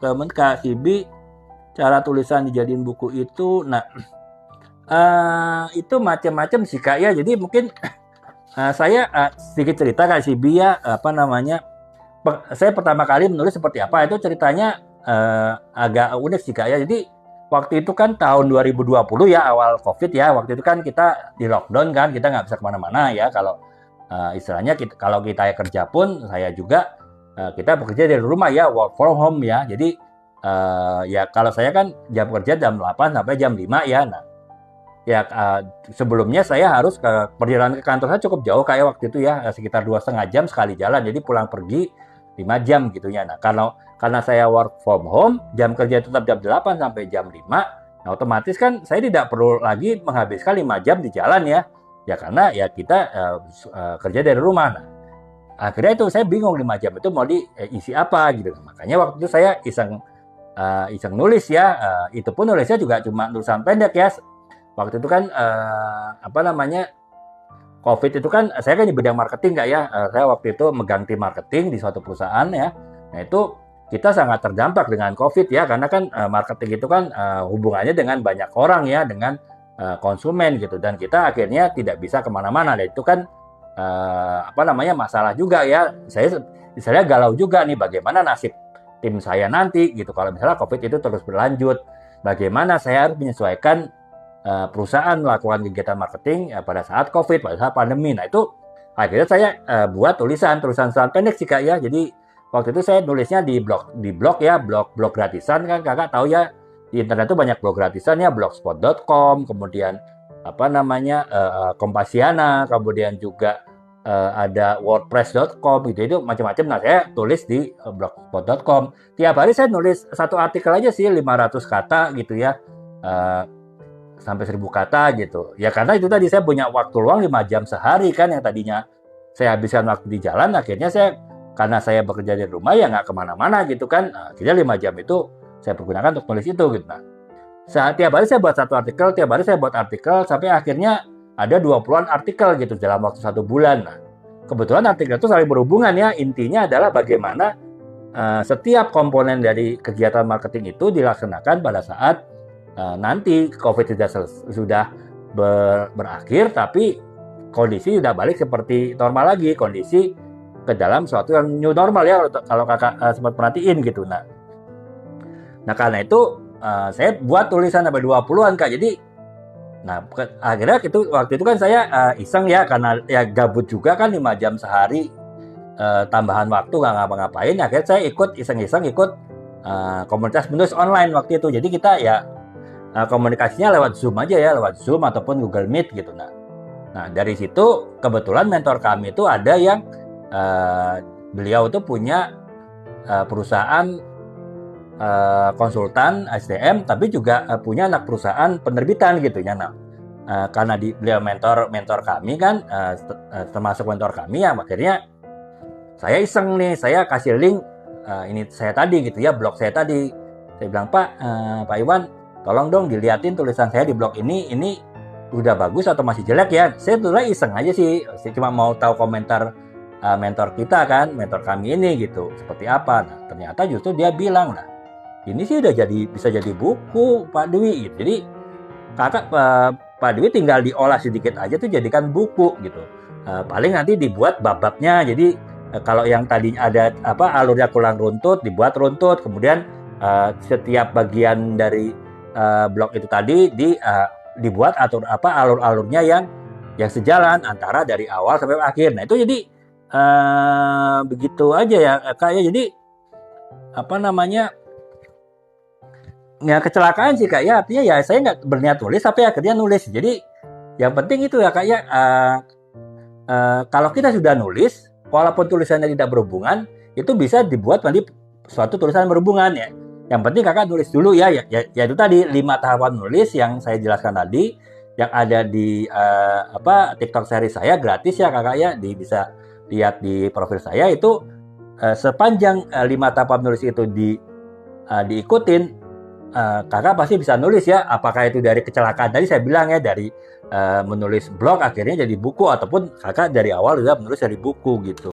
temen Kak Sibi, cara tulisan dijadiin buku itu, nah itu macam-macam sih Kak ya. Jadi mungkin saya sedikit cerita Kak Sibi ya, apa namanya, saya pertama kali menulis seperti apa itu ceritanya agak unik sih Kak ya. Jadi waktu itu kan tahun 2020 ya, awal COVID ya. Waktu itu kan kita di lockdown kan, kita nggak bisa kemana-mana ya. Kalau istilahnya kalau kita kerja pun, saya juga kita bekerja dari rumah ya, work from home ya. Jadi ya kalau saya kan jam kerja jam 8 sampai jam 5 ya. Nah, ya sebelumnya saya harus perjalanan ke kantor saya cukup jauh kayak waktu itu ya, sekitar 2,5 jam sekali jalan. Jadi pulang pergi 5 jam gitu ya. Nah, karena saya work from home, jam kerja tetap jam 8 sampai jam 5, nah otomatis kan saya tidak perlu lagi menghabiskan 5 jam di jalan ya. Ya karena ya kita kerja dari rumah. Nah, akhirnya itu saya bingung 5 jam itu mau diisi apa gitu. Makanya waktu itu saya iseng nulis ya. Itu pun nulisnya juga cuma tulisan pendek ya. Waktu itu kan apa namanya, COVID itu kan saya kan di bidang marketing Kak ya. Saya waktu itu megang tim marketing di suatu perusahaan ya. Nah itu kita sangat terdampak dengan COVID ya, karena kan marketing itu kan hubungannya dengan banyak orang ya, dengan konsumen gitu, dan kita akhirnya tidak bisa kemana-mana. Dan itu kan apa namanya, masalah juga ya. Saya galau juga nih, bagaimana nasib tim saya nanti gitu kalau misalnya COVID itu terus berlanjut. Bagaimana saya harus menyesuaikan perusahaan melakukan kegiatan marketing pada saat COVID, pada saat pandemi. Nah itu akhirnya saya buat tulisan pendek sih Kak ya. Jadi waktu itu saya nulisnya di blog ya, blog gratisan kan Kakak tahu ya, di internet itu banyak blog gratisan ya, blogspot.com, kemudian apa namanya Kompasiana, kemudian juga ada wordpress.com gitu, itu macam-macam. Nah saya tulis di blogspot.com. Tiap hari saya nulis satu artikel aja sih, 500 kata gitu ya, sampai 1.000 kata gitu. Ya karena itu tadi saya punya waktu luang 5 jam sehari kan, yang tadinya saya habiskan waktu di jalan, akhirnya karena saya bekerja di rumah ya nggak kemana-mana gitu kan, akhirnya 5 jam itu saya pergunakan untuk nulis itu gitu. Nah, tiap hari saya buat satu artikel, tiap hari saya buat artikel, sampai akhirnya ada 20-an artikel gitu dalam waktu 1 bulan. Nah, kebetulan artikel itu saling berhubungan ya, intinya adalah bagaimana setiap komponen dari kegiatan marketing itu dilaksanakan pada saat nanti COVID sudah berakhir, tapi kondisi sudah balik seperti normal lagi, kondisi ke dalam suatu yang new normal ya, kalau Kakak sempat perhatiin gitu. Nah karena itu saya buat tulisan sampai 20-an Kak. Jadi akhirnya waktu itu kan saya iseng ya, karena ya gabut juga kan, 5 jam sehari, tambahan waktu nggak ngapa-ngapain. Akhirnya saya iseng-iseng ikut komunitas menulis online waktu itu. Jadi kita ya komunikasinya lewat Zoom aja ya, lewat Zoom ataupun Google Meet gitu. Nah dari situ kebetulan mentor kami itu ada yang beliau itu punya perusahaan konsultan SDM, tapi juga punya anak perusahaan penerbitan gitu ya. Nah karena beliau mentor kami kan, termasuk mentor kami ya, akhirnya saya iseng nih, saya kasih link ini saya tadi gitu ya, blog saya tadi. Saya bilang, Pak Iwan, tolong dong diliatin tulisan saya di blog ini udah bagus atau masih jelek ya. Saya tuh iseng aja sih, saya cuma mau tahu komentar mentor kita kan, mentor kami ini gitu, seperti apa. Nah ternyata justru dia bilang, nah ini sih udah bisa jadi buku Pak Dwi gitu. Jadi Pak Dwi tinggal diolah sedikit aja tuh jadikan buku gitu. Paling nanti dibuat bab-babnya. Jadi kalau yang tadi ada alurnya kurang runtut, dibuat runtut. Kemudian setiap bagian dari blog itu tadi dibuat alur-alurnya yang sejalan antara dari awal sampai akhir. Nah itu jadi begitu aja ya Kak ya. Jadi apa namanya, ya kecelakaan sih Kak ya, artinya ya saya nggak berniat tulis tapi akhirnya nulis. Jadi yang penting itu ya Kak ya, kalau kita sudah nulis, walaupun tulisannya tidak berhubungan, itu bisa dibuat nanti suatu tulisan berhubungan ya. Yang penting Kakak nulis dulu ya itu tadi 5 tahapan nulis yang saya jelaskan tadi, yang ada di TikTok series saya gratis ya Kakak ya, bisa lihat di profil saya itu. Sepanjang 5 tahapan nulis itu diikutin, Kakak pasti bisa nulis ya. Apakah itu dari kecelakaan tadi saya bilang ya, dari menulis blog akhirnya jadi buku, ataupun Kakak dari awal sudah menulis dari buku gitu.